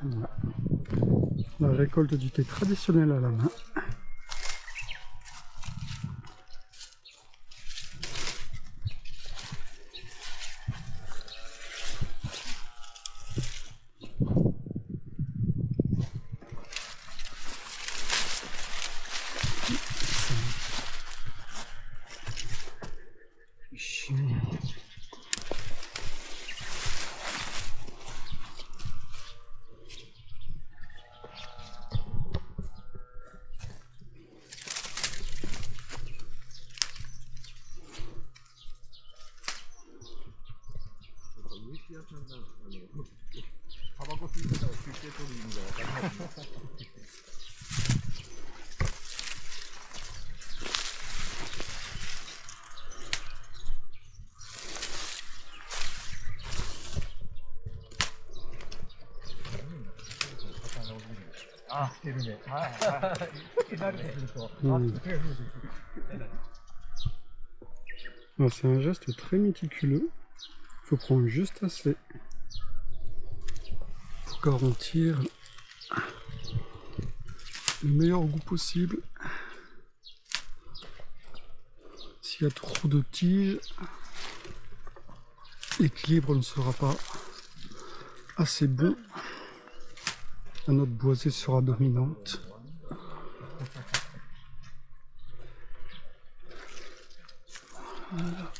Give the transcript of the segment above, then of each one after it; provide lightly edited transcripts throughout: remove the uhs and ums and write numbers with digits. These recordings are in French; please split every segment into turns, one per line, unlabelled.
Voilà. La récolte du thé traditionnel à la main. C'est un geste très méticuleux. Il faut prendre juste assez pour garantir le meilleur goût possible. S'il y a trop de tiges, l'équilibre ne sera pas assez bon. La note boisée sera dominante. Voilà.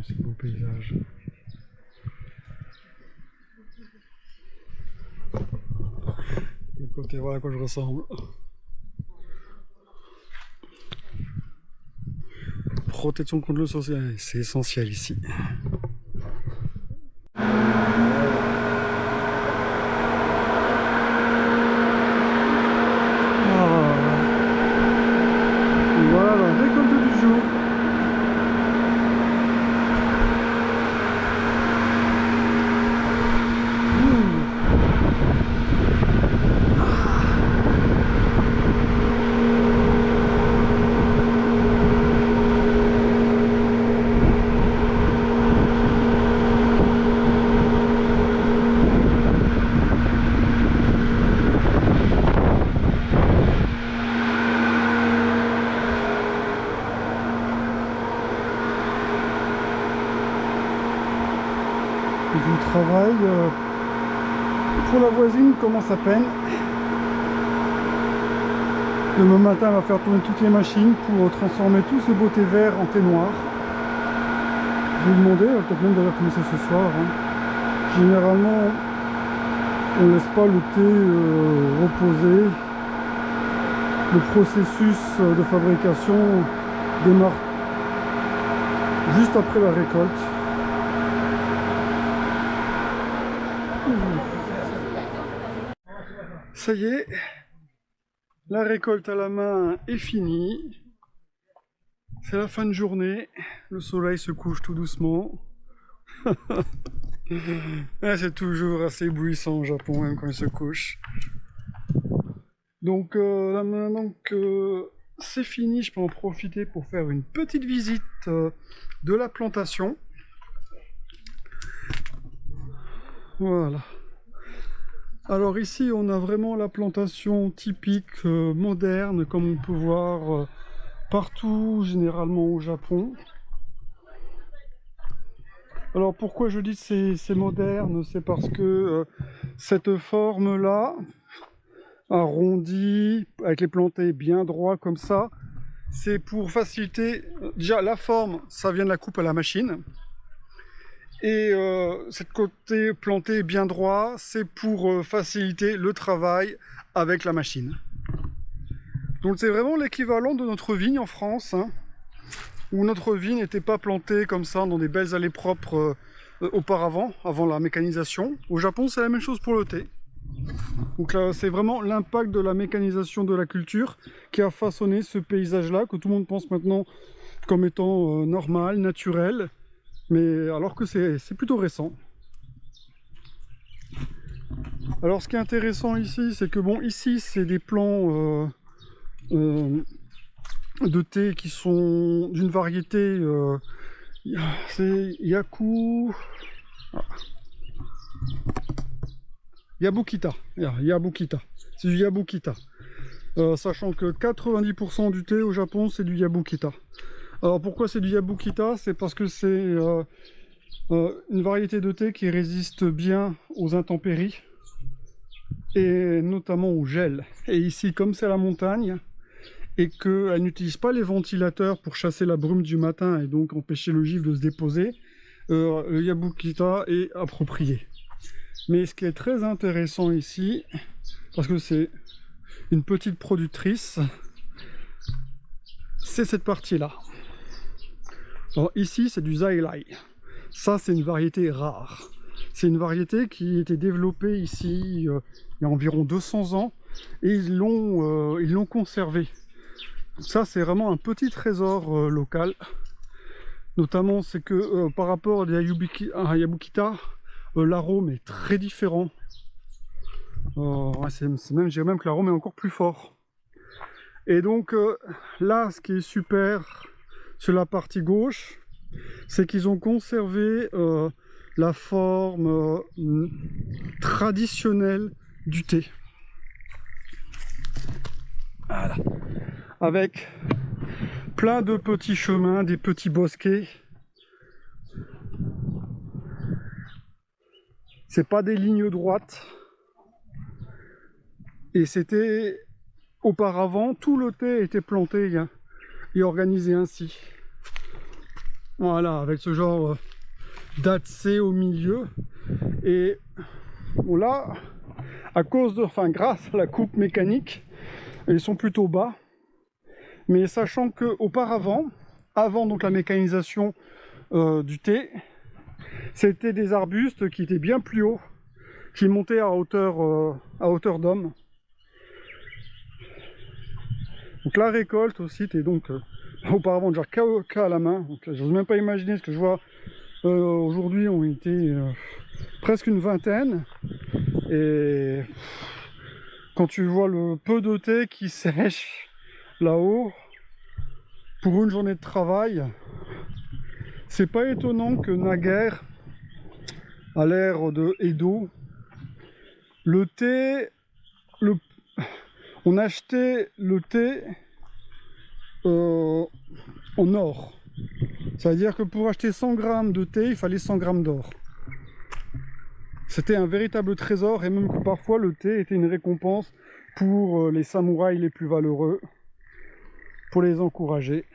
C'est beau paysage. Le côté, voilà à quoi je ressemble. Protection contre le soleil, c'est essentiel ici. Voilà la récolte du jour. Du travail pour la voisine commence à peine. Demain matin, elle va faire tourner toutes les machines pour transformer tout ce beau thé vert en thé noir. Je vais lui demander, elle va peut-être même d'ailleurs commencer ce soir. Généralement, on ne laisse pas le thé reposer. Le processus de fabrication démarre juste après la récolte. Ça y est, la récolte à la main est finie. C'est la fin de journée. Le soleil se couche tout doucement. C'est toujours assez éblouissant au Japon, même quand il se couche. Donc là maintenant que c'est fini, je peux en profiter pour faire une petite visite de la plantation. Voilà. Alors ici on a vraiment la plantation typique moderne comme on peut voir partout généralement au Japon. Alors pourquoi je dis que c'est moderne, c'est parce que cette forme là, arrondie, avec les plantés bien droits comme ça, c'est pour faciliter, déjà la forme ça vient de la coupe à la machine. Et cette côté planté bien droit, c'est pour faciliter le travail avec la machine. Donc c'est vraiment l'équivalent de notre vigne en France, où notre vigne n'était pas plantée comme ça dans des belles allées propres auparavant, avant la mécanisation. Au Japon, c'est la même chose pour le thé. Donc là, c'est vraiment l'impact de la mécanisation de la culture qui a façonné ce paysage-là, que tout le monde pense maintenant comme étant normal, naturel. Mais alors que c'est plutôt récent. Alors ce qui est intéressant ici, c'est que bon, ici c'est des plants de thé qui sont d'une variété, c'est Yabukita. Yabukita. C'est du Yabukita. Sachant que 90% du thé au Japon, c'est du Yabukita. Alors pourquoi c'est du Yabukita? C'est parce que c'est une variété de thé qui résiste bien aux intempéries et notamment au gel. Et ici, comme c'est la montagne et qu'elle n'utilise pas les ventilateurs pour chasser la brume du matin et donc empêcher le givre de se déposer, le Yabukita est approprié. Mais ce qui est très intéressant ici, parce que c'est une petite productrice, c'est cette partie-là. Alors ici, c'est du Zailai. Ça, c'est une variété rare. C'est une variété qui a été développée ici il y a environ 200 ans et ils l'ont conservée. Ça, c'est vraiment un petit trésor local. Notamment, c'est que par rapport à Yabukita, l'arôme est très différent. Je dirais même que l'arôme est encore plus fort. Et donc là, ce qui est super sur la partie gauche, c'est qu'ils ont conservé la forme traditionnelle du thé. Voilà. Avec plein de petits chemins, des petits bosquets. C'est pas des lignes droites. Et c'était auparavant, tout le thé était planté et organisé ainsi. Voilà, avec ce genre d'atse au milieu. Et bon là, grâce à la coupe mécanique, ils sont plutôt bas. Mais sachant que auparavant, avant donc la mécanisation du thé, c'était des arbustes qui étaient bien plus hauts, qui montaient à hauteur d'homme. Donc la récolte aussi était donc auparavant déjà qu'à la main. Donc j'ose même pas imaginer ce que je vois. Aujourd'hui on était presque une vingtaine. Et quand tu vois le peu de thé qui sèche là-haut pour une journée de travail, c'est pas étonnant que naguère, à l'ère de Edo, le thé, on achetait le thé en or. C'est-à-dire que pour acheter 100 grammes de thé, il fallait 100 grammes d'or. C'était un véritable trésor, et même que parfois le thé était une récompense pour les samouraïs les plus valeureux, pour les encourager.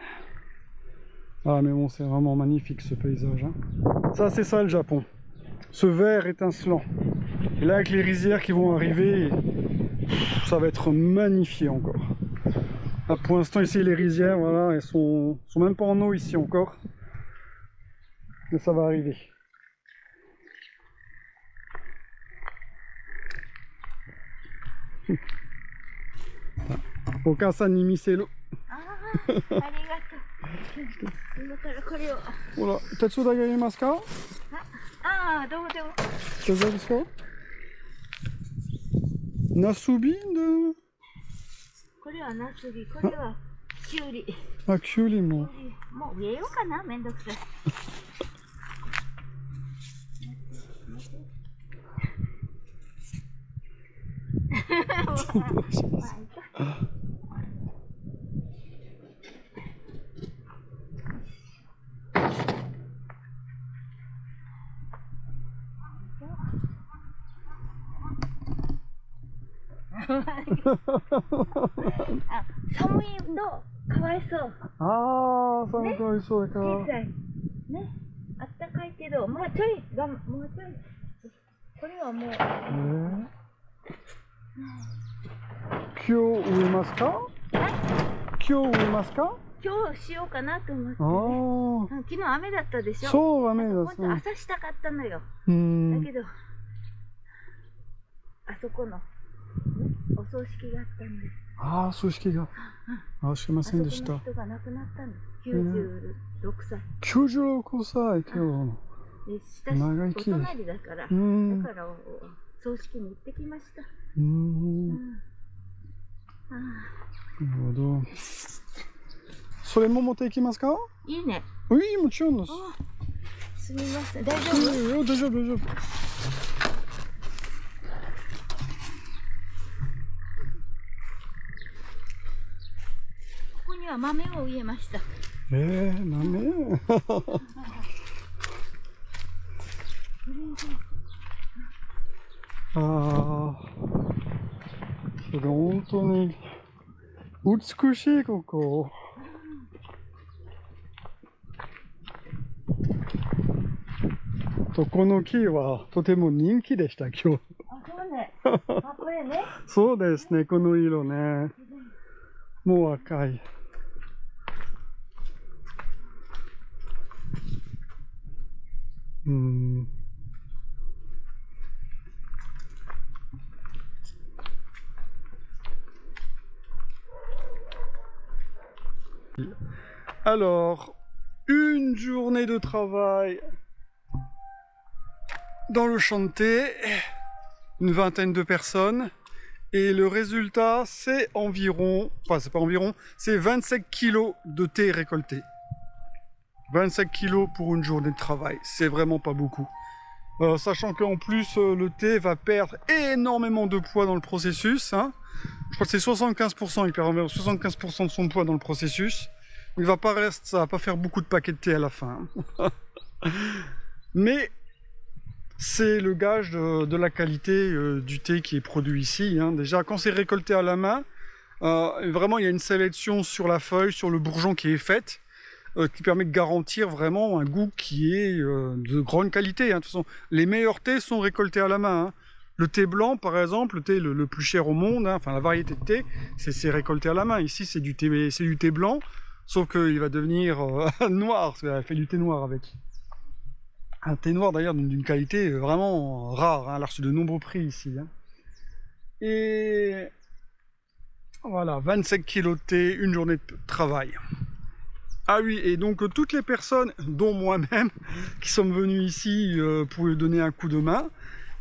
Ah mais bon, c'est vraiment magnifique ce paysage, hein. Ça, c'est ça le Japon. Ce vert étincelant. Et là, avec les rizières qui vont arriver, ça va être magnifié encore. Là, pour l'instant, ici, les rizières, voilà, elles sont même pas en eau ici encore. Mais ça va arriver. Okasa ni misero. Voilà, tetsu da arimasu ka? Tetsu desu ka? Nasubi de...
これはナスビ、これはキュウリ。
あ、きゅうりも。
もう植えようかな、めんどくさい。あ、寒いとかわいそう。
ああ、寒くなりそうだから。
現在ね、あったかいけど、もうちょいもうちょい。これはもう。
今日植えますか？今日植えますか？
今日しようかなと思って、ね。昨日雨だったでしょ。
そう、雨だ。
本当朝したかったのよ。だけど、あそこのお葬式があったんです。
ああ、葬式が。あ、知りませんでした。
あそこの人が亡くなったの。96歳。
96歳、今日。長生き。
お隣だから、だから葬式に行ってきました。
なるほど。それも持っていきますか？
いいね。
Oui, もちろんです。
すみません。大丈夫？
大丈夫、大丈夫。
ここには豆を植えました。
豆ああ、それ本当に美しい、ここ。この木はとても人気でした、今日。
あ、そうね。あ、これね。
そうですね、この色ね。もう赤い。Alors, une journée de travail dans le champ de thé, une vingtaine de personnes, et le résultat c'est environ, enfin c'est pas environ, c'est 27 kilos de thé récolté. 25 kilos pour une journée de travail, c'est vraiment pas beaucoup. Sachant qu'en plus le thé va perdre énormément de poids dans le processus, hein. Je crois que c'est 75%, il perd environ 75% de son poids dans le processus. Il va pas rester, ça va pas faire beaucoup de paquets de thé à la fin. Mais c'est le gage de la qualité du thé qui est produit ici, hein. Déjà, quand c'est récolté à la main, vraiment il y a une sélection sur la feuille, sur le bourgeon qui est faite, qui permet de garantir vraiment un goût qui est de grande qualité, hein. De toute façon, les meilleurs thés sont récoltés à la main, hein. Le thé blanc, par exemple, le thé le plus cher au monde, hein, enfin la variété de thé, c'est récolté à la main. Ici, c'est du thé blanc, sauf qu'il va devenir noir, parce qu'elle fait du thé noir avec. Un thé noir d'ailleurs d'une qualité vraiment rare, hein. Elle a reçu de nombreux prix ici, hein. Et voilà, 25 kilos de thé, une journée de travail. Ah oui, et donc toutes les personnes, dont moi-même, qui sommes venues ici pour lui donner un coup de main,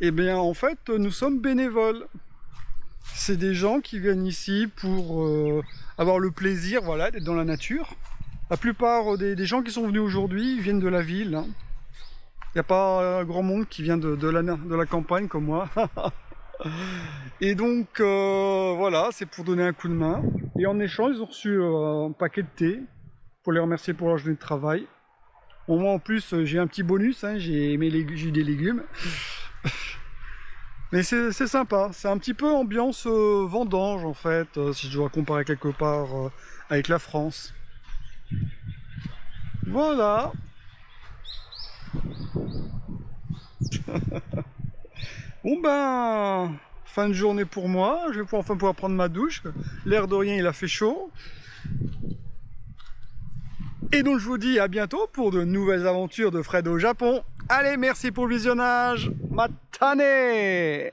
eh bien en fait nous sommes bénévoles. C'est des gens qui viennent ici pour avoir le plaisir, voilà, d'être dans la nature. La plupart des gens qui sont venus aujourd'hui viennent de la ville, hein. Il n'y a pas grand monde qui vient de la campagne comme moi. Et donc voilà, c'est pour donner un coup de main. Et en échange, ils ont reçu un paquet de thé pour les remercier pour leur journée de travail. Bon, moi en plus, j'ai un petit bonus, hein, j'ai des légumes. Mais c'est sympa, c'est un petit peu ambiance vendange en fait, si je dois comparer quelque part avec la France. Voilà. Bon ben, fin de journée pour moi, je vais enfin pouvoir prendre ma douche. L'air de rien, il a fait chaud. Et donc je vous dis à bientôt pour de nouvelles aventures de Fred au Japon. Allez, merci pour le visionnage. Matane!